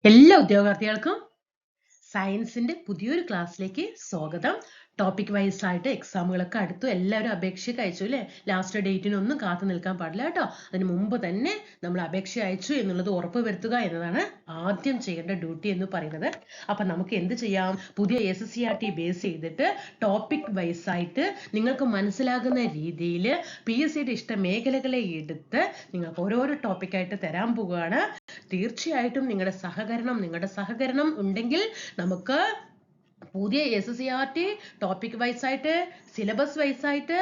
എല്ലാ ഉദ്യോഗാർത്ഥികൾക്കും സയൻസിന്റെ പുതിയൊരു ക്ലാസ്സിലേക്ക് സ്വാഗതം. ടോപ്പിക് വൈസ് ആയിട്ട് എക്സാമുകളൊക്കെ അടുത്തു. എല്ലാവരും അപേക്ഷ അയച്ചു അല്ലേ? ലാസ്റ്റ് ഡേറ്റിനൊന്നും കാത്തു നിൽക്കാൻ പാടില്ല കേട്ടോ. അതിന് മുമ്പ് തന്നെ നമ്മൾ അപേക്ഷ അയച്ചു എന്നുള്ളത് ഉറപ്പ് വരുത്തുക എന്നതാണ് ആദ്യം ചെയ്യേണ്ട ഡ്യൂട്ടി എന്ന് പറയുന്നത്. അപ്പൊ നമുക്ക് എന്ത് ചെയ്യാം? പുതിയ SSCRT ബേസ് ചെയ്തിട്ട് ടോപ്പിക് വൈസ് ആയിട്ട് നിങ്ങൾക്ക് മനസ്സിലാകുന്ന രീതിയിൽ PSCയുടെ ഇഷ്ട മേഖലകളെ എടുത്ത് നിങ്ങൾക്ക് ഓരോരോ ടോപ്പിക്കായിട്ട് തരാൻ പോവുകയാണ്. തീർച്ചയായിട്ടും നിങ്ങളുടെ സഹകരണം ഉണ്ടെങ്കിൽ നമുക്ക് പുതിയ SSCRT ടോപ്പിക് വൈസ് ആയിട്ട് സിലബസ് വൈസ് ആയിട്ട്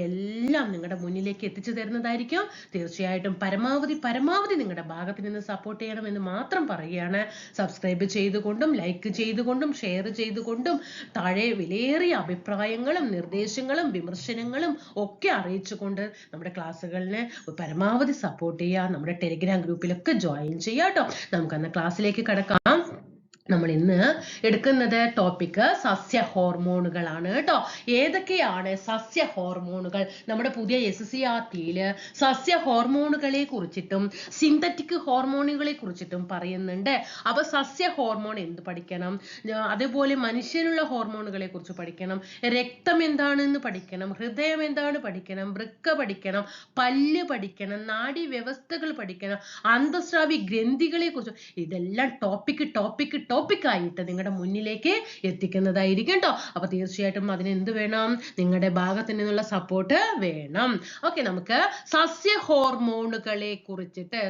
എല്ലാം നിങ്ങളുടെ മുന്നിലേക്ക് എത്തിച്ചു തരുന്നതായിരിക്കും. തീർച്ചയായിട്ടും പരമാവധി നിങ്ങളുടെ ഭാഗത്ത് നിന്ന് സപ്പോർട്ട് ചെയ്യണമെന്ന് മാത്രം പറയുകയാണ്. സബ്സ്ക്രൈബ് ചെയ്തുകൊണ്ടും ലൈക്ക് ചെയ്തുകൊണ്ടും ഷെയർ ചെയ്തുകൊണ്ടും താഴെ വിലയേറിയ അഭിപ്രായങ്ങളും നിർദ്ദേശങ്ങളും വിമർശനങ്ങളും ഒക്കെ അറിയിച്ചുകൊണ്ട് നമ്മുടെ ക്ലാസ്സുകളിനെ പരമാവധി സപ്പോർട്ട് ചെയ്യുക. നമ്മുടെ ടെലിഗ്രാം ഗ്രൂപ്പിലൊക്കെ ജോയിൻ ചെയ്യുക കേട്ടോ. നമുക്കന്ന് ക്ലാസ്സിലേക്ക് കടക്കാം. നമ്മൾ ഇന്ന് എടുക്കുന്നത് ടോപ്പിക് സസ്യ ഹോർമോണുകളാണ് കേട്ടോ. ഏതൊക്കെയാണ് സസ്യ ഹോർമോണുകൾ? നമ്മുടെ പുതിയ SSCRTയിൽ സസ്യ ഹോർമോണുകളെ കുറിച്ചിട്ടും സിന്തറ്റിക് ഹോർമോണുകളെ കുറിച്ചിട്ടും പറയുന്നുണ്ട്. അപ്പൊ സസ്യ ഹോർമോൺ എന്ത് പഠിക്കണം, അതേപോലെ മനുഷ്യനുള്ള ഹോർമോണുകളെ കുറിച്ച് പഠിക്കണം, രക്തം എന്താണെന്ന് പഠിക്കണം, ഹൃദയം എന്താണ് പഠിക്കണം, വൃക്ക പഠിക്കണം, പല്ല് പഠിക്കണം, നാഡീ വ്യവസ്ഥകൾ പഠിക്കണം, അന്തസ്രാവി ഗ്രന്ഥികളെ കുറിച്ച് ഇതെല്ലാം ടോപ്പിക്കായിട്ട് നിങ്ങളുടെ മുന്നിലേക്ക് എത്തിക്കുന്നതായിരിക്കും കേട്ടോ. അപ്പൊ തീർച്ചയായിട്ടും അതിന് എന്ത് വേണം? നിങ്ങളുടെ ഭാഗത്ത് നിന്നുള്ള സപ്പോർട്ട് വേണം. ഓക്കെ, നമുക്ക് സസ്യ ഹോർമോണുകളെ കുറിച്ചിട്ട്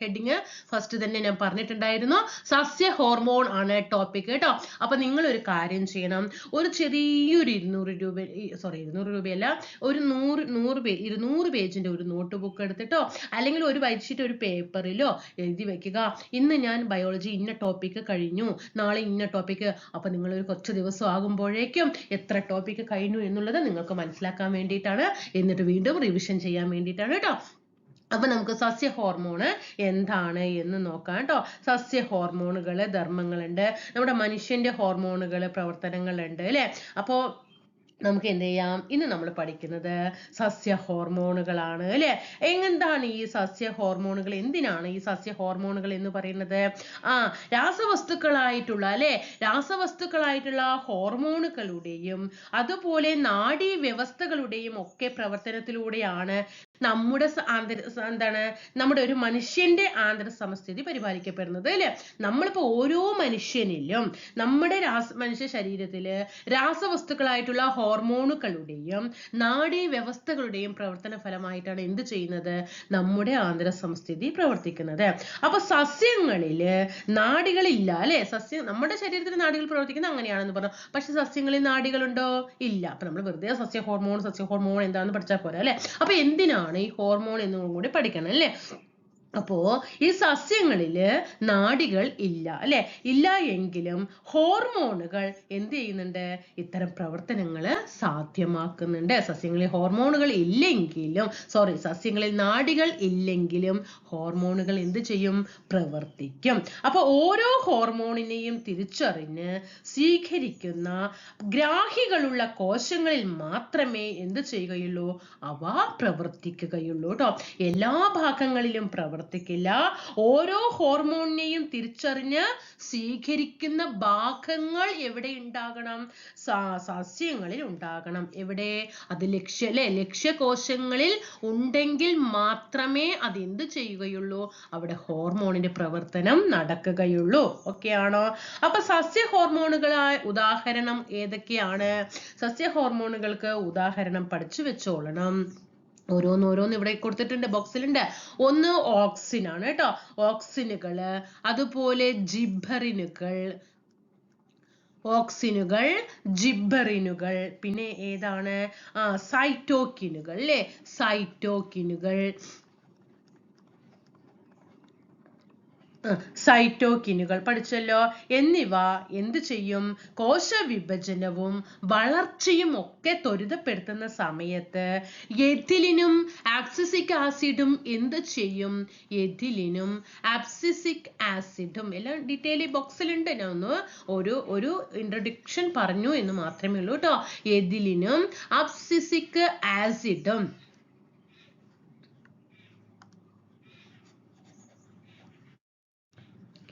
ഹെഡിങ് ഫസ്റ്റ് തന്നെ ഞാൻ പറഞ്ഞിട്ടുണ്ടായിരുന്നു. സസ്യ ഹോർമോൺ ആണ് ടോപ്പിക് കേട്ടോ. അപ്പൊ നിങ്ങൾ ഒരു കാര്യം ചെയ്യണം. ഒരു ചെറിയൊരു 200 രൂപയല്ല, ഒരു 200 പേജിന്റെ ഒരു നോട്ട് ബുക്ക് എടുത്തിട്ടോ അല്ലെങ്കിൽ ഒരു വൈറ്റ് ഷീറ്റ് ഒരു പേപ്പറിലോ എഴുതി വെക്കുക. ഇന്ന് ഞാൻ ബയോളജി ഇന്ന ടോപ്പിക്ക് കഴിഞ്ഞു, നാളെ ഇന്ന ടോപ്പിക്ക്. അപ്പൊ നിങ്ങൾ ഒരു കുറച്ച് ദിവസം ആകുമ്പോഴേക്കും എത്ര ടോപ്പിക്ക് കഴിഞ്ഞു എന്നുള്ളത് നിങ്ങൾക്ക് മനസ്സിലാക്കാൻ വേണ്ടിയിട്ടാണ്. എന്നിട്ട് വീണ്ടും റിവിഷൻ ചെയ്യാൻ വേണ്ടിയിട്ടാണ് കേട്ടോ. അപ്പൊ നമുക്ക് സസ്യ ഹോർമോണ് എന്താണ് എന്ന് നോക്കാം കേട്ടോ. സസ്യ ഹോർമോണുകള് ധർമ്മങ്ങളുണ്ട്, നമ്മുടെ മനുഷ്യന്റെ ഹോർമോണുകള് പ്രവർത്തനങ്ങളുണ്ട് അല്ലെ? അപ്പോ നമുക്ക് എന്ത് ചെയ്യാം? ഇന്ന് നമ്മൾ പഠിക്കുന്നത് സസ്യ ഹോർമോണുകളാണ് അല്ലെ? എന്താണ് ഈ സസ്യ ഹോർമോണുകൾ? എന്തിനാണ് ഈ സസ്യ ഹോർമോണുകൾ എന്ന് പറയുന്നത്? രാസവസ്തുക്കളായിട്ടുള്ള ഹോർമോണുകളുടെയും അതുപോലെ നാഡീ വ്യവസ്ഥകളുടെയും ഒക്കെ പ്രവർത്തനത്തിലൂടെയാണ് നമ്മുടെ ഒരു മനുഷ്യന്റെ ആന്തര സമസ്ഥിതി പരിപാലിക്കപ്പെടുന്നത് അല്ലെ? നമ്മളിപ്പോ ഓരോ മനുഷ്യനിലും നമ്മുടെ മനുഷ്യ ശരീരത്തില് രാസവസ്തുക്കളായിട്ടുള്ള ഹോർമോണുകളുടെയും നാഡീ വ്യവസ്ഥകളുടെയും പ്രവർത്തന ഫലമായിട്ടാണ് എന്ത് ചെയ്യുന്നത്? നമ്മുടെ ആന്തര സമസ്ഥിതി പ്രവർത്തിക്കുന്നത്. അപ്പൊ സസ്യങ്ങളില് നാഡികളില്ല അല്ലെ? നമ്മുടെ ശരീരത്തിൽ നാഡികൾ പ്രവർത്തിക്കുന്നത് അങ്ങനെയാണെന്ന് പറഞ്ഞു. പക്ഷെ സസ്യങ്ങളിൽ നാഡികളുണ്ടോ? ഇല്ല. അപ്പൊ നമ്മൾ വെറുതെ സസ്യ ഹോർമോൺ എന്താണെന്ന് പഠിച്ചാൽ പോരാ അല്ലെ? അപ്പൊ എന്തിനാണ് ഈ ഹോർമോൺ എന്നും കൂടി പഠിക്കണം അല്ലെ? അപ്പോ ഈ സസ്യങ്ങളില് നാഡികൾ ഇല്ല അല്ലെ? ഇല്ല എങ്കിലും ഹോർമോണുകൾ എന്ത് ചെയ്യുന്നുണ്ട്? ഇത്തരം പ്രവർത്തനങ്ങൾ സാധ്യമാക്കുന്നുണ്ട്. സസ്യങ്ങളിൽ ഹോർമോണുകൾ ഇല്ലെങ്കിലും സസ്യങ്ങളിൽ നാഡികൾ ഇല്ലെങ്കിലും ഹോർമോണുകൾ എന്ത് ചെയ്യും? പ്രവർത്തിക്കും. അപ്പൊ ഓരോ ഹോർമോണിനെയും തിരിച്ചറിഞ്ഞ് സ്വീകരിക്കുന്ന ഗ്രാഹികളുള്ള കോശങ്ങളിൽ മാത്രമേ എന്ത് ചെയ്യുകയുള്ളൂ? അവ പ്രവർത്തിക്കുകയുള്ളൂ കേട്ടോ. എല്ലാ ഭാഗങ്ങളിലും പ്രവർത്തിക്കില്ല. ഓരോ ഹോർമോണിനെയും തിരിച്ചറിഞ്ഞ് സ്വീകരിക്കുന്ന ഭാഗങ്ങൾ എവിടെ ഉണ്ടാകണം? സസ്യങ്ങളിൽ ഉണ്ടാകണം. എവിടെ? അത് ലക്ഷ്യകോശങ്ങളിൽ ഉണ്ടെങ്കിൽ മാത്രമേ അത് എന്ത് ചെയ്യുകയുള്ളൂ? അവിടെ ഹോർമോണിന്റെ പ്രവർത്തനം നടക്കുകയുള്ളൂ. ഓക്കെ ആണോ? അപ്പൊ സസ്യ ഹോർമോണുകളായ ഉദാഹരണം ഏതൊക്കെയാണ്? സസ്യ ഹോർമോണുകൾക്ക് ഉദാഹരണം പഠിച്ചു വെച്ചോളണം. ഓരോന്ന് ഇവിടെ കൊടുത്തിട്ടുണ്ട്, ബോക്സിലുണ്ട്. ഒന്ന് ഓക്സിൻ ആണ് കേട്ടോ. ഓക്സിനുകള്, അതുപോലെ ജിബ്ബറിനുകൾ, പിന്നെ ഏതാണ്? സൈറ്റോകിനുകൾ അല്ലെ? സൈറ്റോകിനുകൾ പഠിച്ചല്ലോ. എന്നിവ എന്ത് ചെയ്യും? കോശവിഭജനവും വളർച്ചയും ഒക്കെ ത്വരിതപ്പെടുത്തുന്ന സമയത്ത് എഥിലിനും ആബ്സിസിക് ആസിഡും എന്ത് ചെയ്യും? എഥിലിനും ആബ്സിസിക് ആസിഡും എല്ലാം ഡീറ്റെയിൽ ബോക്സിലുണ്ട്. ഞാൻ ഒന്ന് ഒരു ഇൻട്രൊഡക്ഷൻ പറഞ്ഞു എന്ന് മാത്രമേ ഉള്ളൂ കേട്ടോ. എഥിലിനും ആബ്സിസിക് ആസിഡും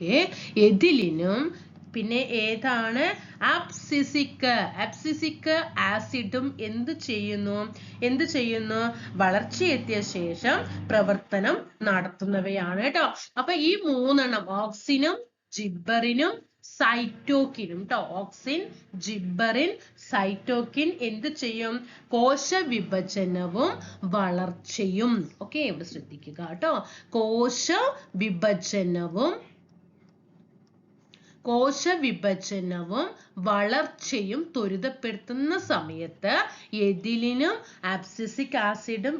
ഓക്കെ, എഥിലിനും പിന്നെ ഏതാണ് അബ്സിസിക് ആസിഡും എന്ത് ചെയ്യുന്നു വളർച്ചയെത്തിയ ശേഷം പ്രവർത്തനം നടത്തുന്നവയാണ് കേട്ടോ. അപ്പൊ ഈ മൂന്നെണ്ണം ഓക്സിനും ജിബ്ബറിനും സൈറ്റോക്കിനും ട്ടോ, ഓക്സിൻ ജിബ്ബറിൻ സൈറ്റോക്കിൻ എന്ത് ചെയ്യും? കോശ വിഭജനവും വളർച്ചയും. ഓക്കെ, ഇവിടെ ശ്രദ്ധിക്കുക കേട്ടോ. കോശ വിഭജനവും വളർച്ചയും ത്വരിതപ്പെടുത്തുന്ന സമയത്ത് എഥിലിനും അബ്സിസിക് ആസിഡും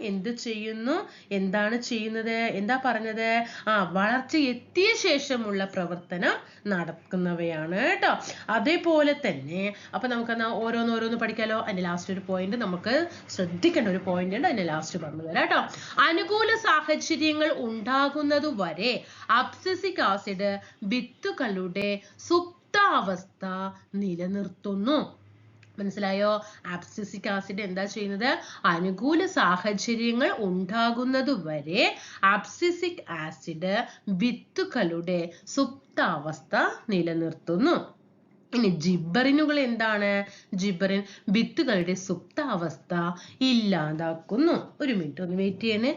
എന്താണ് ചെയ്യുന്നത്? എന്താ പറഞ്ഞത്? വളർച്ച എത്തിയ ശേഷമുള്ള പ്രവർത്തനം നടക്കുന്നവയാണ് കേട്ടോ. അതേപോലെ തന്നെ അപ്പൊ നമുക്ക് ഓരോന്നോരോന്ന് പഠിക്കാലോ. അതിന്റെ ലാസ്റ്റ് ഒരു പോയിന്റ് നമുക്ക് ശ്രദ്ധിക്കേണ്ട ഒരു പോയിന്റ് ഉണ്ട്, അതിന്റെ ലാസ്റ്റ് പറഞ്ഞു തരാം കേട്ടോ. അനുകൂല സാഹചര്യങ്ങൾ ഉണ്ടാകുന്നത് വരെ അബ്സിസിക് ആസിഡ് വിത്തുകളുടെ സുപ്താവസ്ഥ നിലനിർത്തുന്നു. മനസ്സിലായോ? അബ്സിസിക് ആസിഡ് എന്താ ചെയ്യുന്നത്? അനുകൂല സാഹചര്യങ്ങൾ ഉണ്ടാകുന്നത് വരെ അബ്സിസിക് ആസിഡ് വിത്തുകളുടെ സുപ്താവസ്ഥ നിലനിർത്തുന്നു. ഇനി ജിബ്ബറിനുകൾ എന്താണ്? ജിബ്ബറിൻ വിത്തുകളുടെ സുപ്താവസ്ഥ ഇല്ലാതാക്കുന്നു. ഒരു മിനിറ്റ് ഒന്ന് വെയിറ്റ് ചെയ്യണേ.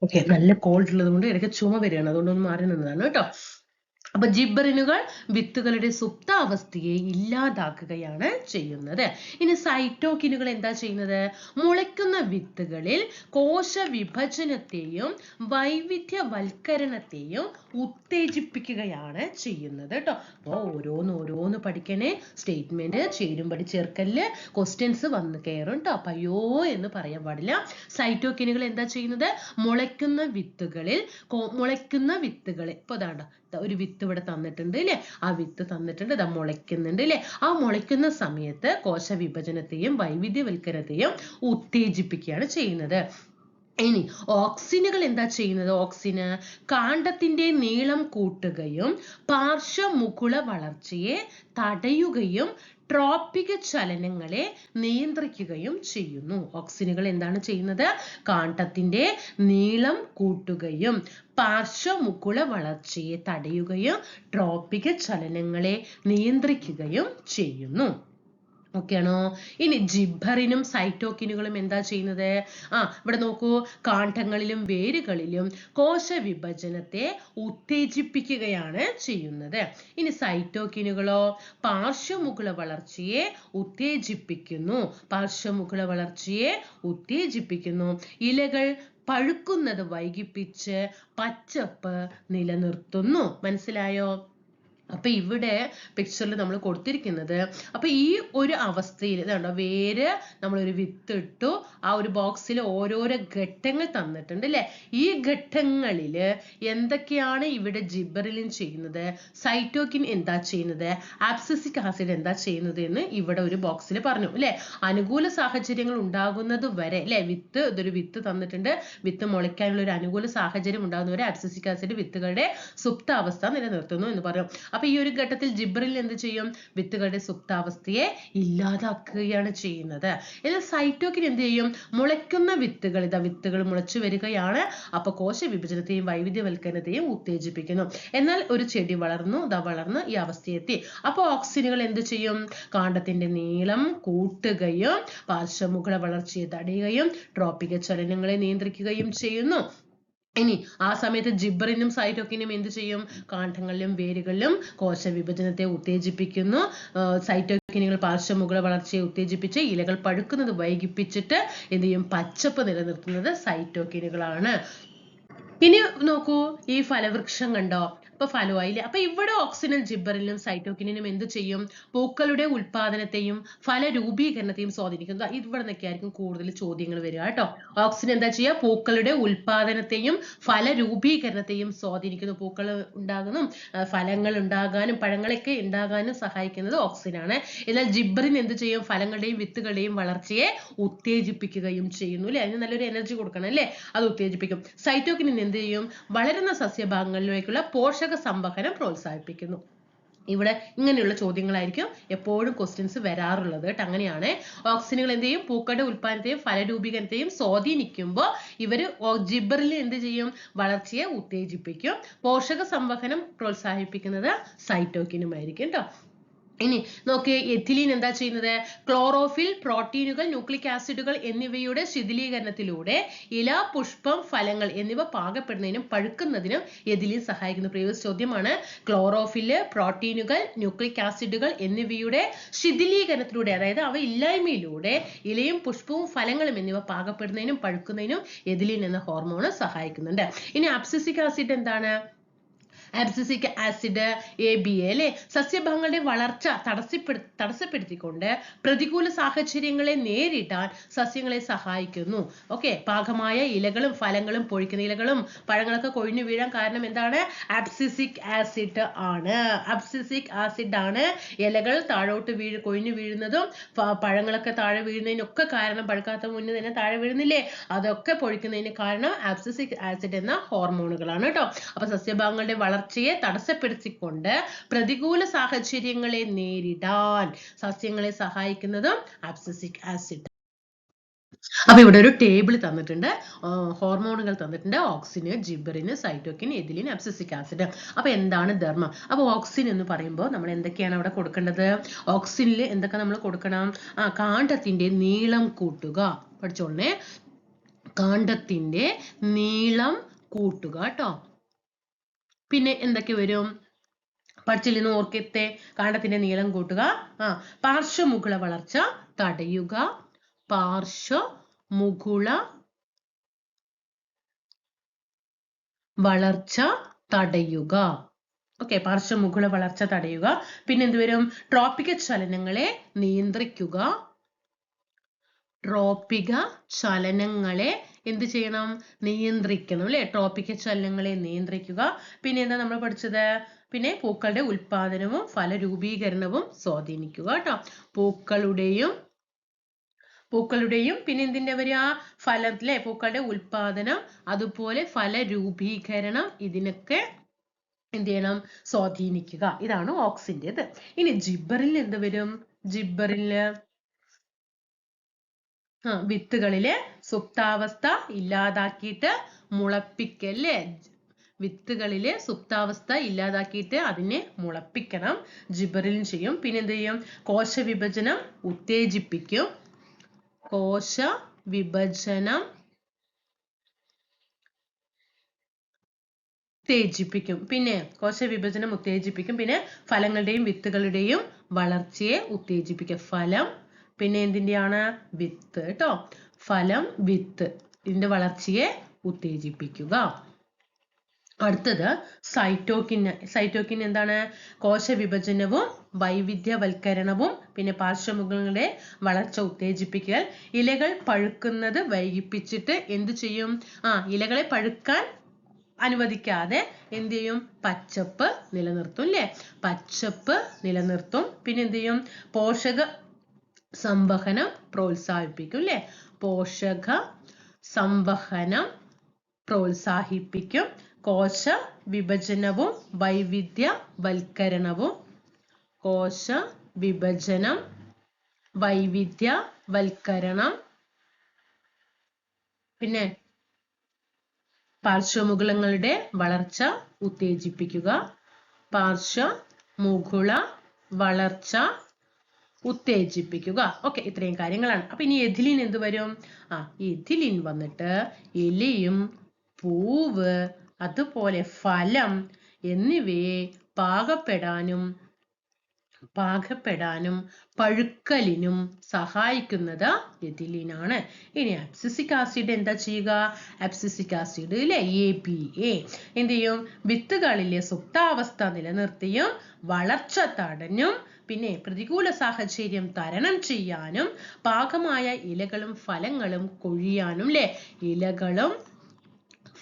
ഓക്കെ, നല്ല കോൾഡ് ഉള്ളത് കൊണ്ട് ഇടയ്ക്ക് ചുമ വരികയാണ്, അതുകൊണ്ടൊന്ന് മാറി നിന്നതാണ് കേട്ടോ. അപ്പൊ ജിബ്ബറിനുകൾ വിത്തുകളുടെ സുപ്താവസ്ഥയെ ഇല്ലാതാക്കുകയാണ് ചെയ്യുന്നത്. ഇനി സൈറ്റോകിനുകൾ എന്താ ചെയ്യുന്നത്? മുളയ്ക്കുന്ന വിത്തുകളിൽ കോശ വിഭജനത്തെയും വൈവിധ്യവൽക്കരണത്തെയും ഉത്തേജിപ്പിക്കുകയാണ് ചെയ്യുന്നത് കേട്ടോ. അപ്പോൾ ഓരോന്ന് പഠിക്കണേ. സ്റ്റേറ്റ്മെന്റ് ചേരുംപടി ചേർക്കല് ക്വസ്റ്റ്യൻസ് വന്ന് കയറും കേട്ടോ. അപ്പൊ അയ്യോ എന്ന് പറയാൻ പാടില്ല. സൈറ്റോകിനുകൾ എന്താ ചെയ്യുന്നത്? മുളയ്ക്കുന്ന വിത്തുകളിൽ ഇപ്പൊ ഇതാണ്ടോ, ഒരു വിത്ത് ഇവിടെ തന്നിട്ടുണ്ട് അല്ലെ, ആ വിത്ത് തന്നിട്ടുണ്ട്, ഇതാ മുളയ്ക്കുന്നുണ്ട് അല്ലെ. ആ മുളയ്ക്കുന്ന സമയത്ത് കോശ വിഭജനത്തെയും വൈവിധ്യവൽക്കരണത്തെയും ഉത്തേജിപ്പിക്കുകയാണ് ചെയ്യുന്നത്. ഇനി ഓക്സിനുകൾ എന്താ ചെയ്യുന്നത്? ഓക്സിന് കാണ്ഡത്തിന്റെ നീളം കൂട്ടുകയും പാർശ്വമുകുള വളർച്ചയെ തടയുകയും ട്രോപ്പിക ചലനങ്ങളെ നിയന്ത്രിക്കുകയും ചെയ്യുന്നു. ഓക്സിനുകൾ എന്താണ് ചെയ്യുന്നത്? കാണ്ഡത്തിന്റെ നീളം കൂട്ടുകയും പാർശ്വമുകുള വളർച്ചയെ തടയുകയും ട്രോപ്പിക ചലനങ്ങളെ നിയന്ത്രിക്കുകയും ചെയ്യുന്നു. ഓക്കെ ആണോ? ഇനി ജിബ്ബറിനും സൈറ്റോകിനുകളും എന്താ ചെയ്യുന്നത്? ഇവിടെ നോക്കൂ, കാണ്ഡങ്ങളിലും വേരുകളിലും കോശ വിഭജനത്തെ ഉത്തേജിപ്പിക്കുകയാണ് ചെയ്യുന്നത്. ഇനി സൈറ്റോകിനുകളോ പാർശ്വമുകുള വളർച്ചയെ ഉത്തേജിപ്പിക്കുന്നു. ഇലകൾ പഴുക്കുന്നത് വൈകിപ്പിച്ച് പച്ചപ്പ് നിലനിർത്തുന്നു. മനസ്സിലായോ? അപ്പൊ ഇവിടെ പിക്ചറിൽ നമ്മൾ കൊടുത്തിരിക്കുന്നത്, അപ്പൊ ഈ ഒരു അവസ്ഥയിൽ ഇതുണ്ടോ, വേര് നമ്മളൊരു വിത്ത് ഇട്ടു, ആ ഒരു ബോക്സിൽ ഓരോരോ ഘട്ടങ്ങൾ തന്നിട്ടുണ്ട് അല്ലെ. ഈ ഘട്ടങ്ങളിൽ എന്തൊക്കെയാണ് ഇവിടെ ജിബ്ബറിലും ചെയ്യുന്നത്, സൈറ്റോകിൻ എന്താ ചെയ്യുന്നത്, അബ്സിസിക് ആസിഡ് എന്താ ചെയ്യുന്നത് എന്ന് ഇവിടെ ഒരു ബോക്സിൽ പറഞ്ഞു അല്ലെ. അനുകൂല സാഹചര്യങ്ങൾ ഉണ്ടാകുന്നത് വരെ അല്ലെ, ഇതൊരു വിത്ത് തന്നിട്ടുണ്ട്, വിത്ത് മുളയ്ക്കാനുള്ള ഒരു അനുകൂല സാഹചര്യം ഉണ്ടാകുന്നവരെ അബ്സിസിക് ആസിഡ് വിത്തുകളുടെ സുപ്താവസ്ഥ നിലനിർത്തുന്നു എന്ന് പറയും. അപ്പൊ ഈ ഒരു ഘട്ടത്തിൽ ജിബ്ബറിൽ എന്ത് ചെയ്യും? വിത്തുകളുടെ സുപ്താവസ്ഥയെ ഇല്ലാതാക്കുകയാണ് ചെയ്യുന്നത്. എന്നാൽ സൈറ്റോകിൻ എന്ത് ചെയ്യും? മുളയ്ക്കുന്ന വിത്തുകൾ മുളച്ചു വരികയാണ്. അപ്പൊ കോശ വിഭജനത്തെയും വൈവിധ്യവൽക്കരണത്തെയും ഉത്തേജിപ്പിക്കുന്നു. എന്നാൽ ഒരു ചെടി വളർന്ന് ഈ അവസ്ഥയെത്തി. അപ്പൊ ഓക്സിനുകൾ എന്ത് ചെയ്യും? കാണ്ഡത്തിന്റെ നീളം കൂട്ടുകയും പാർശ്വമുകുള വളർച്ചയെ തടയുകയും ട്രോപ്പിക ചലനങ്ങളെ നിയന്ത്രിക്കുകയും ചെയ്യുന്നു. ഇനി ആ സമയത്ത് ജിബ്ബറിനും സൈറ്റോകിനും എന്ത് ചെയ്യും? കാണ്ഡങ്ങളിലും വേരുകളിലും കോശ വിഭജനത്തെ ഉത്തേജിപ്പിക്കുന്നു. സൈറ്റോകിനുകൾ പാർശ്വമുകുള വളർച്ചയെ ഉത്തേജിപ്പിച്ച് ഇലകൾ പഴുക്കുന്നത് വൈകിപ്പിച്ചിട്ട് എന്ത് ചെയ്യും? പച്ചപ്പ് നിലനിർത്തുന്നത് സൈറ്റോകിനുകളാണ്. ഇനി നോക്കൂ, ഈ ഫലവൃക്ഷം കണ്ടോ, ഇപ്പൊ ഫലമായില്ലേ. അപ്പൊ ഇവിടെ ഓക്സിനും ജിബറിനും സൈറ്റോകിനും എന്ത് ചെയ്യും? പൂക്കളുടെ ഉൽപാദനത്തെയും ഫലരൂപീകരണത്തെയും സ്വാധീനിക്കുന്നു. ഇവിടെ നിന്നൊക്കെ ആയിരിക്കും കൂടുതൽ ചോദ്യങ്ങൾ വരിക കേട്ടോ. ഓക്സിൻ എന്താ ചെയ്യുക? പൂക്കളുടെ ഉൽപാദനത്തെയും ഫലരൂപീകരണത്തെയും സ്വാധീനിക്കുന്നു. പൂക്കൾ ഉണ്ടാകുന്നതും ഫലങ്ങൾ ഉണ്ടാകാനും പഴങ്ങളൊക്കെ ഉണ്ടാകാനും സഹായിക്കുന്നത് ഓക്സിനാണ്. എന്നാൽ ജിബറിൻ എന്ത് ചെയ്യും? ഫലങ്ങളുടെയും വിത്തുകളുടെയും വളർച്ചയെ ഉത്തേജിപ്പിക്കുകയും ചെയ്യുന്നു അല്ലെ. അതിന് നല്ലൊരു എനർജി കൊടുക്കണം അല്ലെ, അത് ഉത്തേജിപ്പിക്കും. സൈറ്റോകിനിൻ എന്ത് ചെയ്യും? വളരുന്ന സസ്യഭാഗങ്ങളിലേക്കുള്ള പോഷക സംവഹനം പ്രോത്സാഹിപ്പിക്കുന്നു. ഇവിടെ ഇങ്ങനെയുള്ള ചോദ്യങ്ങളായിരിക്കും എപ്പോഴും ക്വസ്റ്റ്യൻസ് വരാറുള്ളത് കേട്ടോ. അങ്ങനെയാണ് ഓക്സിനുകൾ എന്ത് ചെയ്യും? പൂക്കളുടെ ഉൽപാദനത്തെയും ഫലരൂപീകരണത്തെയും സ്വാധീനിക്കുമ്പോൾ ഇവര് ജിബറിൽ എന്ത് ചെയ്യും? വളർച്ചയെ ഉത്തേജിപ്പിക്കും. പോഷക സംവഹനം പ്രോത്സാഹിപ്പിക്കുന്നത് സൈറ്റോകിനുമായിരിക്കും കേട്ടോ. ഇനി നോക്കിയേ, എഥിലീൻ എന്താ ചെയ്യുന്നത്? ക്ലോറോഫിൽ, പ്രോട്ടീനുകൾ, ന്യൂക്ലിക് ആസിഡുകൾ എന്നിവയുടെ ശിഥിലീകരണത്തിലൂടെ ഇല, പുഷ്പം, ഫലങ്ങൾ എന്നിവ പാകപ്പെടുന്നതിനും പഴുക്കുന്നതിനും എഥിലീൻ സഹായിക്കുന്നു. പ്രീവിയസ് ചോദ്യമാണ്. ക്ലോറോഫില്, പ്രോട്ടീനുകൾ, ന്യൂക്ലിക് ആസിഡുകൾ എന്നിവയുടെ ശിഥിലീകരണത്തിലൂടെ, അതായത് അവ ഇല്ലായ്മയിലൂടെ ഇലയും പുഷ്പവും ഫലങ്ങളും എന്നിവ പാകപ്പെടുന്നതിനും പഴുക്കുന്നതിനും എഥിലീൻ എന്ന ഹോർമോൺ സഹായിക്കുന്നുണ്ട്. ഇനി അബ്സിസിക് ആസിഡ് എന്താണ്? അബ്സിസിക് ആസിഡ് ABA അല്ലെ, സസ്യഭാഗങ്ങളുടെ വളർച്ച തടസ്സപ്പെടുത്തിക്കൊണ്ട് പ്രതികൂല സാഹചര്യങ്ങളെ നേരിടാൻ സസ്യങ്ങളെ സഹായിക്കുന്നു. ഓക്കെ, പാകമായ ഇലകളും ഫലങ്ങളും പൊഴിക്കുന്ന ഇലകളും പഴങ്ങളൊക്കെ കൊഴിഞ്ഞു വീഴാൻ കാരണം എന്താണ്? അബ്സിസിക് ആസിഡ് ആണ്. അബ്സിസിക് ആസിഡ് ആണ് ഇലകൾ താഴോട്ട് കൊഴിഞ്ഞു വീഴുന്നതും പഴങ്ങളൊക്കെ താഴെ വീഴുന്നതിനൊക്കെ കാരണം. പഴുക്കാത്ത മുന്നേ തന്നെ താഴെ വീഴുന്നില്ലേ, അതൊക്കെ പൊഴിക്കുന്നതിന് കാരണം അബ്സിസിക് ആസിഡ് എന്ന ഹോർമോണുകളാണ് കേട്ടോ. അപ്പൊ സസ്യഭാഗങ്ങളുടെ വളർച്ചയെ തടസ്സപ്പെടുത്തിക്കൊണ്ട് പ്രതികൂല സാഹചര്യങ്ങളെ നേരിടാൻ സസ്യങ്ങളെ സഹായിക്കുന്നതും അബ്സിസിക് ആസിഡ്. അപ്പൊ ഇവിടെ ഒരു ടേബിൾ തന്നിട്ടുണ്ട്, ഹോർമോണുകൾ തന്നിട്ടുണ്ട്. ഓക്സിന്, ജിബറിന്, സൈറ്റോകിൻ, എഥിലിൻ, അബ്സിസിക് ആസിഡ്. അപ്പൊ എന്താണ് ധർമ്മം? അപ്പൊ ഓക്സിൻ എന്ന് പറയുമ്പോൾ നമ്മൾ എന്തൊക്കെയാണ് അവിടെ കൊടുക്കേണ്ടത്? ഓക്സിനിൽ എന്തൊക്കെ നമ്മൾ കൊടുക്കണം? കാണ്ഡത്തിന്റെ നീളം കൂട്ടുക. പഠിച്ചോളേ, കാണ്ഡത്തിന്റെ നീളം കൂട്ടുക കേട്ടോ. പിന്നെ എന്തൊക്കെ വരും? പഠിച്ചില്ലെന്ന് ഓർക്കത്തെ. കാണ്ഡത്തിന്റെ നീളം കൂട്ടുക, പാർശ്വമുകുള വളർച്ച തടയുക, പാർശ്വമുകുള വളർച്ച തടയുക. ഓക്കെ, പാർശ്വമുകുള വളർച്ച തടയുക. പിന്നെ എന്ത് വരും? ട്രോപ്പിക ചലനങ്ങളെ നിയന്ത്രിക്കുക. ട്രോപ്പിക ചലനങ്ങളെ എന്ത് ചെയ്യണം? നിയന്ത്രിക്കണം അല്ലെ. ട്രോപ്പിക ചലനങ്ങളെ നിയന്ത്രിക്കുക. പിന്നെ എന്താ നമ്മൾ പഠിച്ചത്? പിന്നെ പൂക്കളുടെ ഉൽപാദനവും ഫലരൂപീകരണവും സ്വാധീനിക്കുക കേട്ടോ. പൂക്കളുടെയും പിന്നെ എന്തിന്റെ വരിക? ഫലത്തിലെ പൂക്കളുടെ ഉൽപാദനം, അതുപോലെ ഫലരൂപീകരണം, ഇതിനൊക്കെ എന്ത് ചെയ്യണം? സ്വാധീനിക്കുക. ഇതാണ് ഓക്സിൻ്റെത്. ഇനി ജിബറിൽ എന്ത് വരും? ജിബറില് വിത്തുകളിലെ സുപ്താവസ്ഥ ഇല്ലാതാക്കിയിട്ട് മുളപ്പിക്കല്ലേ. വിത്തുകളിലെ സുപ്താവസ്ഥ ഇല്ലാതാക്കിയിട്ട് അതിനെ മുളപ്പിക്കണം. ജിബറിൽ ചെയ്യും. പിന്നെ എന്ത് ചെയ്യും? കോശവിഭജനം ഉത്തേജിപ്പിക്കും. കോശവിഭജനം ഉത്തേജിപ്പിക്കും. പിന്നെ കോശവിഭജനം ഉത്തേജിപ്പിക്കും. പിന്നെ ഫലങ്ങളുടെയും വിത്തുകളുടെയും വളർച്ചയെ ഉത്തേജിപ്പിക്കും. ഫലം പിന്നെ എന്തിന്റെയാണ്? വിത്ത് കേട്ടോ. ഫലം, വിത്ത്, ഇതിന്റെ വളർച്ചയെ ഉത്തേജിപ്പിക്കുക. അടുത്തത് സൈറ്റോകിൻ എന്താണ്? കോശവിഭജനവും വൈവിധ്യവൽക്കരണവും പിന്നെ പാർശ്വമുഖങ്ങളുടെ വളർച്ച ഉത്തേജിപ്പിക്കൽ. ഇലകൾ പഴുക്കുന്നത് വൈകിപ്പിച്ചിട്ട് എന്ത് ചെയ്യും? ഇലകളെ പഴുക്കാൻ അനുവദിക്കാതെ എന്ത് ചെയ്യും? പച്ചപ്പ് നിലനിർത്തും അല്ലേ. പച്ചപ്പ് നിലനിർത്തും. പിന്നെ എന്ത് ചെയ്യും? പോഷക സംവഹനം പ്രോത്സാഹിപ്പിക്കും അല്ലേ. പോഷക സംവഹനം പ്രോത്സാഹിപ്പിക്കും. കോശ വിഭജനവും വൈവിധ്യവൽക്കരണവും. കോശ വിഭജനം, വൈവിധ്യവൽക്കരണം. പിന്നെ പാർശ്വമുകുളങ്ങളുടെ വളർച്ച ഉത്തേജിപ്പിക്കുക. പാർശ്വമുകുള വളർച്ച ഉത്തേജിപ്പിക്കുക. ഓക്കെ, ഇത്രയും കാര്യങ്ങളാണ്. അപ്പൊ ഇനി എഥിലിൻ എന്ത് വരും? എഥിലിൻ വന്നിട്ട് ഇലയും പൂവ് അതുപോലെ ഫലം എന്നിവയെ പാകപ്പെടാനും പാകപ്പെടാനും പഴുക്കലിനും സഹായിക്കുന്നത് എഥിലീനാണ്. ഇനി അബ്സിസിക് ആസിഡ് എന്താ ചെയ്യുക? അബ്സിസിക് ആസിഡ് അല്ലെ APA എന്ത് ചെയ്യും? വിത്തുകളിലെ സുപ്താവസ്ഥ നിലനിർത്തിയും വളർച്ച തടഞ്ഞും പിന്നെ പ്രതികൂല സാഹചര്യം തരണം ചെയ്യാനും പാകമായ ഇലകളും ഫലങ്ങളും കൊഴിയാനും അല്ലെ ഇലകളും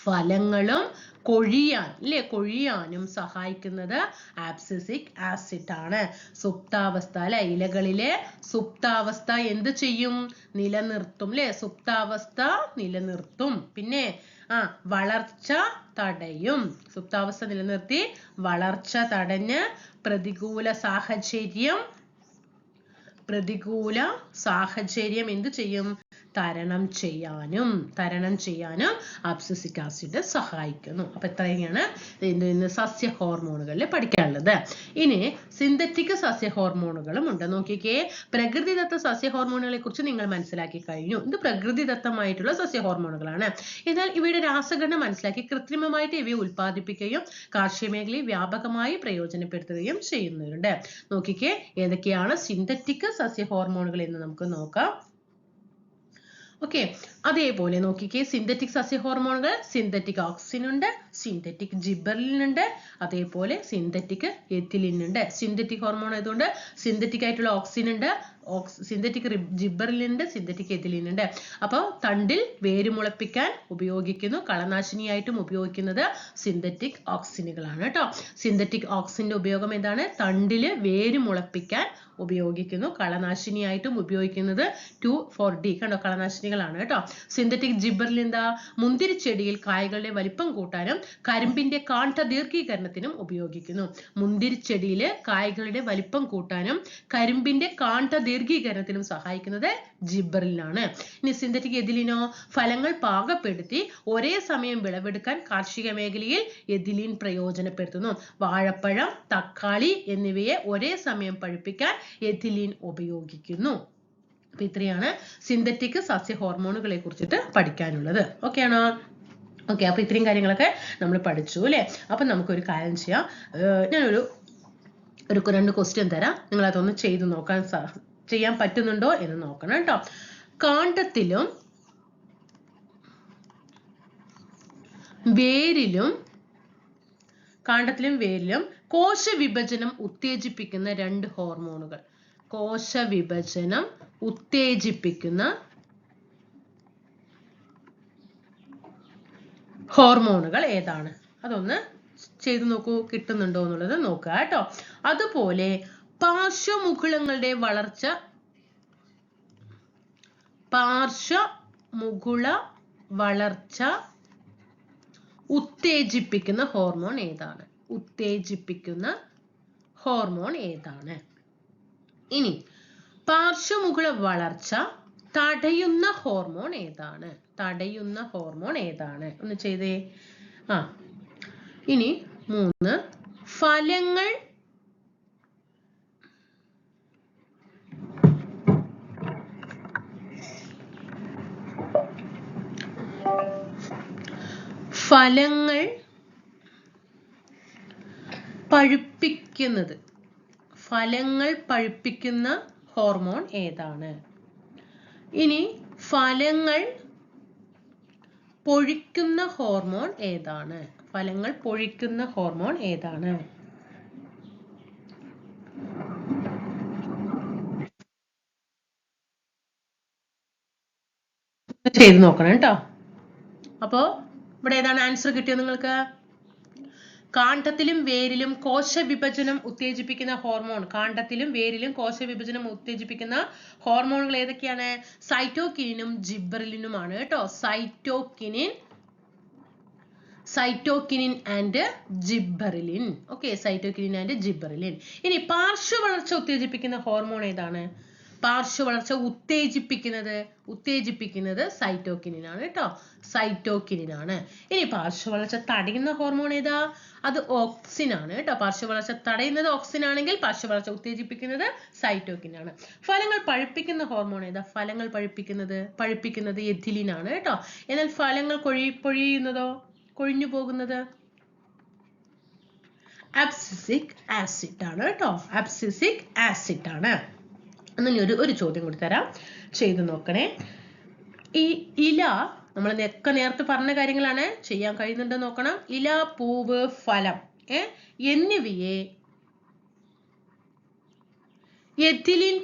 ഫലങ്ങളും കൊഴിയാനും സഹായിക്കുന്നത് അബ്സിസിക് ആസിഡ് ആണ്. സുപ്താവസ്ഥ അല്ലെ ഇലകളിലെ സുപ്താവസ്ഥ എന്ത് ചെയ്യും? നിലനിർത്തും അല്ലെ സുപ്താവസ്ഥ നിലനിർത്തും. പിന്നെ വളർച്ച തടയും. സുപ്താവസ്ഥ നിലനിർത്തി വളർച്ച തടഞ്ഞ് പ്രതികൂല സാഹചര്യം എന്ത് ചെയ്യും? തരണം ചെയ്യാനും അബ്സിസിക് ആസിഡ് സഹായിക്കുന്നു. അപ്പൊ ഇത്രയാണ് സസ്യ ഹോർമോണുകളിൽ പഠിക്കാനുള്ളത്. ഇനി സിന്തറ്റിക് സസ്യ ഹോർമോണുകളും ഉണ്ട്. നോക്കിക്കേ, പ്രകൃതിദത്ത സസ്യ ഹോർമോണുകളെ കുറിച്ച് നിങ്ങൾ മനസ്സിലാക്കി കഴിഞ്ഞു. ഇത് പ്രകൃതിദത്തമായിട്ടുള്ള സസ്യ ഹോർമോണുകളാണ്. എന്നാൽ ഇവയുടെ രാസഘടന മനസ്സിലാക്കി കൃത്രിമമായിട്ട് ഇവയെ ഉൽപ്പാദിപ്പിക്കുകയും കാർഷിക മേഖലയെ വ്യാപകമായി പ്രയോജനപ്പെടുത്തുകയും ചെയ്യുന്നുണ്ട്. നോക്കിക്കേ, ഏതൊക്കെയാണ് സിന്തറ്റിക് സസ്യ ഹോർമോണുകൾ എന്ന് നമുക്ക് നോക്കാം. ഓക്കെ, അതേപോലെ നോക്കിക്കേ, സിന്തറ്റിക് സസ്യ ഹോർമോണുകൾ സിന്തറ്റിക് ഓക്സിൻ ഉണ്ട്, സിന്തറ്റിക് ജിബെർലിൻ ഉണ്ട്, അതേപോലെ സിന്തറ്റിക് എഥിലിൻ ഉണ്ട്. സിന്തറ്റിക് ഹോർമോൺ ആയതുകൊണ്ട് സിന്തറ്റിക് ആയിട്ടുള്ള ഓക്സിൻ ഉണ്ട്, സിന്തറ്റിക് ജിബെർലിൻ ഉണ്ട്, സിന്തറ്റിക് എഥിലിൻ ഉണ്ട്. അപ്പോൾ തണ്ടിൽ വേര് മുളപ്പിക്കാൻ ഉപയോഗിക്കുന്നു, കളനാശിനിയായിട്ടും ഉപയോഗിക്കുന്നത് സിന്തറ്റിക് ഓക്സിനുകളാണ് കേട്ടോ. സിന്തറ്റിക് ഓക്സിന്റെ ഉപയോഗം എന്താണ്? തണ്ടില് വേര് മുളപ്പിക്കാൻ ഉപയോഗിക്കുന്നു, കളനാശിനിയായിട്ടും ഉപയോഗിക്കുന്നത് 2,4-D കണ്ടോ, കളനാശിനികളാണ് കേട്ടോ. സിന്തറ്റിക് ജിബെർലിൻ എന്താ? മുന്തിരിച്ചെടിയിൽ കായകളുടെ വലിപ്പം കൂട്ടാനും കരിമ്പിന്റെ കാണ്ഡ ദീർഘീകരണത്തിനും ഉപയോഗിക്കുന്നു. മുന്തിരിച്ചെടിയില് കായകളുടെ വലിപ്പം കൂട്ടാനും കരിമ്പിന്റെ കാണ്ഡ ദീർഘീകരണത്തിനും സഹായിക്കുന്നത് ജിബെർലിനാണ്. ഇനി സിന്തറ്റിക് എഥിലിനോ? ഫലങ്ങൾ പാകപ്പെടുത്തി ഒരേ സമയം വിളവെടുക്കാൻ കാർഷിക മേഖലയിൽ എഥിലിൻ പ്രയോജനപ്പെടുത്തുന്നു. വാഴപ്പഴം, തക്കാളി എന്നിവയെ ഒരേ സമയം പഴുപ്പിക്കാൻ എഥിലിൻ ഉപയോഗിക്കുന്നു. അപ്പൊ ഇത്രയാണ് സിന്തറ്റിക് സസ്യ ഹോർമോണുകളെ കുറിച്ചിട്ട് പഠിക്കാനുള്ളത്. ഓക്കെ ആണോ? ഓക്കെ, അപ്പൊ ഇത്രയും കാര്യങ്ങളൊക്കെ നമ്മൾ പഠിച്ചു അല്ലെ. അപ്പൊ നമുക്കൊരു കാര്യം ചെയ്യാം. ഞാനൊരു 2 ക്വസ്റ്റ്യൻ തരാം, നിങ്ങൾ അതൊന്ന് ചെയ്ത് ചെയ്യാൻ പറ്റുന്നുണ്ടോ എന്ന് നോക്കണം കേട്ടോ. കാണ്ഡത്തിലും വേരിലും കോശവിഭജനം ഉത്തേജിപ്പിക്കുന്ന 2 ഹോർമോണുകൾ. കോശവിഭജനം ഉത്തേജിപ്പിക്കുന്ന ഹോർമോണുകൾ ഏതാണ്? അതൊന്ന് ചെയ്തു നോക്കൂ, കിട്ടുന്നുണ്ടോ എന്നുള്ളത് നോക്കുക കേട്ടോ. അതുപോലെ പാർശ്വമുകുളങ്ങളുടെ വളർച്ച ഉത്തേജിപ്പിക്കുന്ന ഹോർമോൺ ഏതാണ്? ഇനി പാർശ്വമുകുള വളർച്ച തടയുന്ന ഹോർമോൺ ഏതാണ്? ഒന്ന് ചെയ്തേ. ഇനി 3, ഫലങ്ങൾ പഴുപ്പിക്കുന്ന ഹോർമോൺ ഏതാണ്? ഇനി ഫലങ്ങൾ പൊഴിക്കുന്ന ഹോർമോൺ ഏതാണ്? ചെയ്ത് നോക്കണം കേട്ടോ. അപ്പോ ഇവിടെ ഏതാണ് ആൻസർ കിട്ടിയോ നിങ്ങൾക്ക്? കാണ്ഡത്തിലും വേരിലും കോശവിഭജനം ഉത്തേജിപ്പിക്കുന്ന ഹോർമോണുകൾ ഏതൊക്കെയാണ്? സൈറ്റോകിനിനും ജിബെർലിനുമാണ് കേട്ടോ. Cytokinin and gibberellin. Okay, cytokinin and gibberellin. ഇനി പാർശ്വവളർച്ച ഉത്തേജിപ്പിക്കുന്ന ഹോർമോൺ ഏതാണ്? പാർശ്വവളർച്ച ഉത്തേജിപ്പിക്കുന്നത് സൈറ്റോകിനിനാണ് കേട്ടോ. ഇനി പാർശ്വവളർച്ച തടയുന്ന ഹോർമോൺ ഏതാ? അത് ഓക്സിൻ ആണ് കേട്ടോ. പാർശ്വവളർച്ച തടയുന്നത് ഓക്സിൻ ആണെങ്കിൽ പാർശ്വവളർച്ച ഉത്തേജിപ്പിക്കുന്നത് സൈറ്റോകിൻ ആണ്. ഫലങ്ങൾ പഴുപ്പിക്കുന്ന ഹോർമോൺ ഏതാ? ഫലങ്ങൾ പഴുപ്പിക്കുന്നത് എഥിലിൻ ആണ് കേട്ടോ. എന്നാൽ ഫലങ്ങൾ കൊഴിഞ്ഞു പോകുന്നത് അബ്സിസിക് ആസിഡ് ആണ് കേട്ടോ. അബ്സിസിക് ആസിഡ് ആണ്. എന്നാൽ ഒരു ചോദ്യം കൂടി തരാം, ചെയ്ത് നോക്കണേ. ഈ ഇല, നമ്മൾ നേരത്തെ പറഞ്ഞ കാര്യങ്ങളാണ്, ചെയ്യാൻ കഴിയുന്നുണ്ടോ നോക്കണം. ഇല, പൂവ്, ഫലം എന്നിവയെ എഥിലിൻ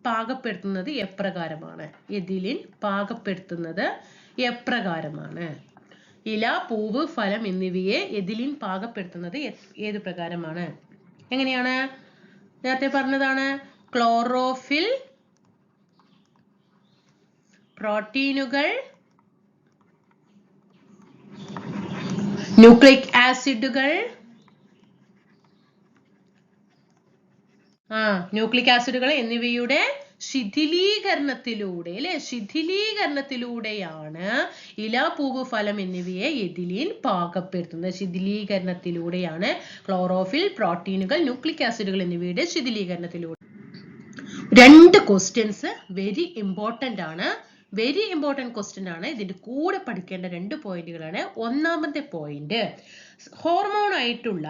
പാകപ്പെടുത്തുന്നത് എപ്രകാരമാണ്? എഥിലിൻ പാകപ്പെടുത്തുന്നത് എപ്രകാരമാണ്? ഇല, പൂവ്, ഫലം എന്നിവയെ എഥിലിൻ പാകപ്പെടുത്തുന്നത് ഏത് പ്രകാരമാണ്? എങ്ങനെയാണ്? നേരത്തെ പറഞ്ഞതാണ്. ക്ലോറോഫിൽ, പ്രോട്ടീനുകൾ, ന്യൂക്ലിക് ആസിഡുകൾ, എന്നിവയുടെ ശിഥിലീകരണത്തിലൂടെയാണ് ഇല, പൂവ്, ഫലം എന്നിവയെ എഥിലിൻ പാകപ്പെടുത്തുന്നത്. ശിഥിലീകരണത്തിലൂടെയാണ്. ക്ലോറോഫിൽ, പ്രോട്ടീനുകൾ, ന്യൂക്ലിക് ആസിഡുകൾ എന്നിവയുടെ ശിഥിലീകരണത്തിലൂടെ. 2 ക്വസ്റ്റ്യൻസ് വെരി ഇമ്പോർട്ടന്റ് ആണ്. വെരി ഇമ്പോർട്ടന്റ് ക്വസ്റ്റ്യൻ ആണ്. ഇതിന്റെ കൂടെ പഠിക്കേണ്ട 2 പോയിന്റുകളാണ്. ഒന്നാമത്തെ പോയിന്റ്, ഹോർമോൺ ആയിട്ടുള്ള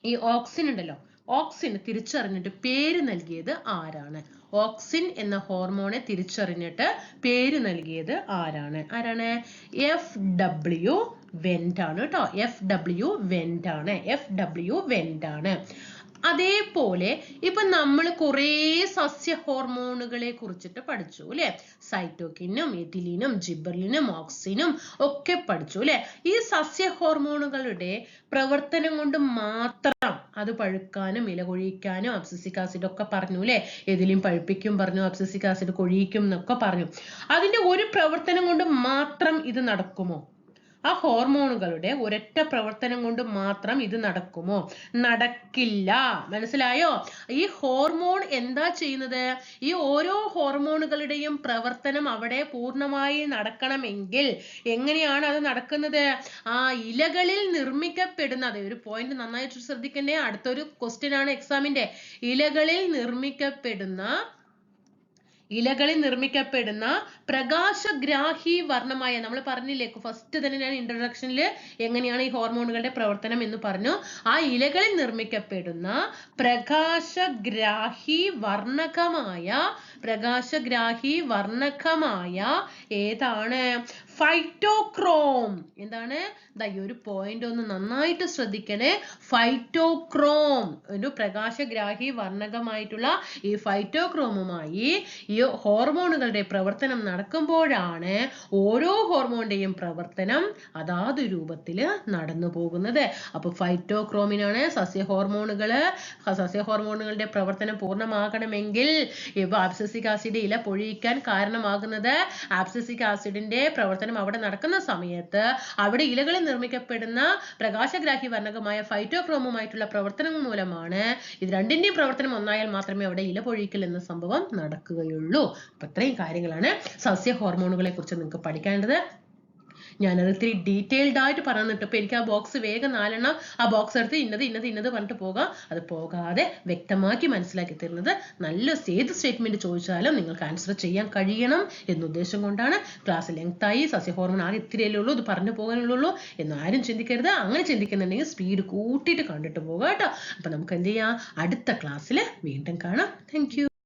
ഈ ഓക്സിൻ ഉണ്ടല്ലോ, ഓക്സിന് തിരിച്ചറിഞ്ഞിട്ട് പേര് നൽകിയത് ആരാണ്? ഓക്സിൻ എന്ന ഹോർമോണെ തിരിച്ചറിഞ്ഞിട്ട് പേര് നൽകിയത് ആരാണ്? FW വെന്റ് ആണ് കേട്ടോ. FW വെന്റ് ആണ്. അതേപോലെ ഇപ്പൊ നമ്മൾ കുറേ സസ്യ ഹോർമോണുകളെ കുറിച്ചിട്ട് പഠിച്ചു അല്ലെ? സൈറ്റോകിനും, എഥിലിനും, ജിബെർലിനും, ഓക്സിനും ഒക്കെ പഠിച്ചു അല്ലെ? ഈ സസ്യ ഹോർമോണുകളുടെ പ്രവർത്തനം കൊണ്ട് മാത്രം അത് പഴുക്കാനും ഇല കൊഴിക്കാനും, അബ്സിസിക് ആസിഡ് ഒക്കെ പറഞ്ഞു അല്ലെ? എഥിലിൻ പഴുപ്പിക്കും പറഞ്ഞു, അബ്സിസിക് ആസിഡ് കൊഴിക്കും എന്നൊക്കെ പറഞ്ഞു. അതിന്റെ ഒരു പ്രവർത്തനം കൊണ്ട് മാത്രം ഇത് നടക്കുമോ? ആ ഹോർമോണുകളുടെ ഒരൊറ്റ പ്രവർത്തനം കൊണ്ട് മാത്രം ഇത് നടക്കുമോ? നടക്കില്ല. മനസ്സിലായോ? ഈ ഹോർമോൺ എന്താ ചെയ്യുന്നത്? ഈ ഓരോ ഹോർമോണുകളുടെയും പ്രവർത്തനം അവിടെ പൂർണ്ണമായി നടക്കണമെങ്കിൽ എങ്ങനെയാണ് അത് നടക്കുന്നത്? ആ ഇലകളിൽ നിർമ്മിക്കപ്പെടുന്ന, ഒരു പോയിന്റ് നന്നായിട്ട് ശ്രദ്ധിക്കണ്ടേ, അടുത്തൊരു ക്വസ്റ്റ്യൻ ആണ് എക്സാമിന്റെ. ഇലകളിൽ നിർമ്മിക്കപ്പെടുന്ന പ്രകാശഗ്രാഹി വർണ്ണമായ, നമ്മൾ പറഞ്ഞില്ലേ ഫസ്റ്റ് തന്നെ ഞാൻ ഇൻട്രൊഡക്ഷനിൽ എങ്ങനെയാണ് ഈ ഹോർമോണുകളുടെ പ്രവർത്തനം എന്ന് പറഞ്ഞു. ആ ഇലകളിൽ നിർമ്മിക്കപ്പെടുന്ന പ്രകാശഗ്രാഹി വർണ്ണകമായ ഏതാണ്? ഫൈറ്റോക്രോം. എന്താണ്? ഈ ഒരു പോയിന്റ് ഒന്ന് നന്നായിട്ട് ശ്രദ്ധിക്കണേ. ഫൈറ്റോക്രോം, ഒരു പ്രകാശഗ്രാഹി വർണ്ണകമായിട്ടുള്ള ഈ ഫൈറ്റോക്രോമുമായി ഈ ഹോർമോണുകളുടെ പ്രവർത്തനം നടക്കുമ്പോഴാണ് ഓരോ ഹോർമോണിന്റെയും പ്രവർത്തനം അതാത് രൂപത്തിൽ നടന്നു പോകുന്നത്. അപ്പൊ ഫൈറ്റോക്രോമിനാണ് സസ്യഹോർമോണുകളുടെ പ്രവർത്തനം പൂർണ്ണമാകണമെങ്കിൽ അബ്സിസിക് ആസിഡ് ഇല പൊഴിക്കാൻ കാരണമാകുന്നത്. അബ്സിസിക് ആസിഡിന്റെ പ്രവർത്തനം അവിടെ നടക്കുന്ന സമയത്ത് അവിടെ ഇലകളിൽ നിർമ്മിക്കപ്പെടുന്ന പ്രകാശഗ്രാഹി വർണ്ണകമായ ഫൈറ്റോക്രോമുമായിട്ടുള്ള പ്രവർത്തനം മൂലമാണ്. ഇത് രണ്ടിന്റെയും പ്രവർത്തനം ഒന്നായാൽ മാത്രമേ അവിടെ ഇല പൊഴിക്കൽ എന്ന സംഭവം നടക്കുകയുള്ളൂ. അപ്പൊ ഇത്രയും കാര്യങ്ങളാണ് സസ്യ ഹോർമോണുകളെ കുറിച്ച് നിങ്ങൾക്ക് പഠിക്കേണ്ടത്. ഞാനത് ഇത്തിരി ഡീറ്റെയിൽഡ് ആയിട്ട് പറഞ്ഞിട്ട് ഇപ്പൊ എനിക്ക് ആ ബോക്സ് വേഗം 4 എണ്ണം ആ ബോക്സ് എടുത്ത് ഇന്നത് പറഞ്ഞിട്ട് പോകാം. അത് പോകാതെ വ്യക്തമാക്കി മനസ്സിലാക്കി തരുന്നത് നല്ല ഏത് സ്റ്റേറ്റ്മെന്റ് ചോദിച്ചാലും നിങ്ങൾക്ക് ആൻസർ ചെയ്യാൻ കഴിയണം എന്ന ഉദ്ദേശം കൊണ്ടാണ്. ക്ലാസ് ലെങ്ത് ആയി, സസ്യ ഹോർമോൺ ആകെ ഇത്തിരിയല്ലേ ഉള്ളൂ, ഇത് പറഞ്ഞു പോകാനുള്ളൂ എന്ന് ആരും ചിന്തിക്കരുത്. അങ്ങനെ ചിന്തിക്കുന്നുണ്ടെങ്കിൽ സ്പീഡ് കൂട്ടിയിട്ട് കണ്ടിട്ട് പോകാം കേട്ടോ. അപ്പൊ നമുക്ക് എന്ത് ചെയ്യാം, അടുത്ത ക്ലാസ്സിൽ വീണ്ടും കാണാം. Thank you.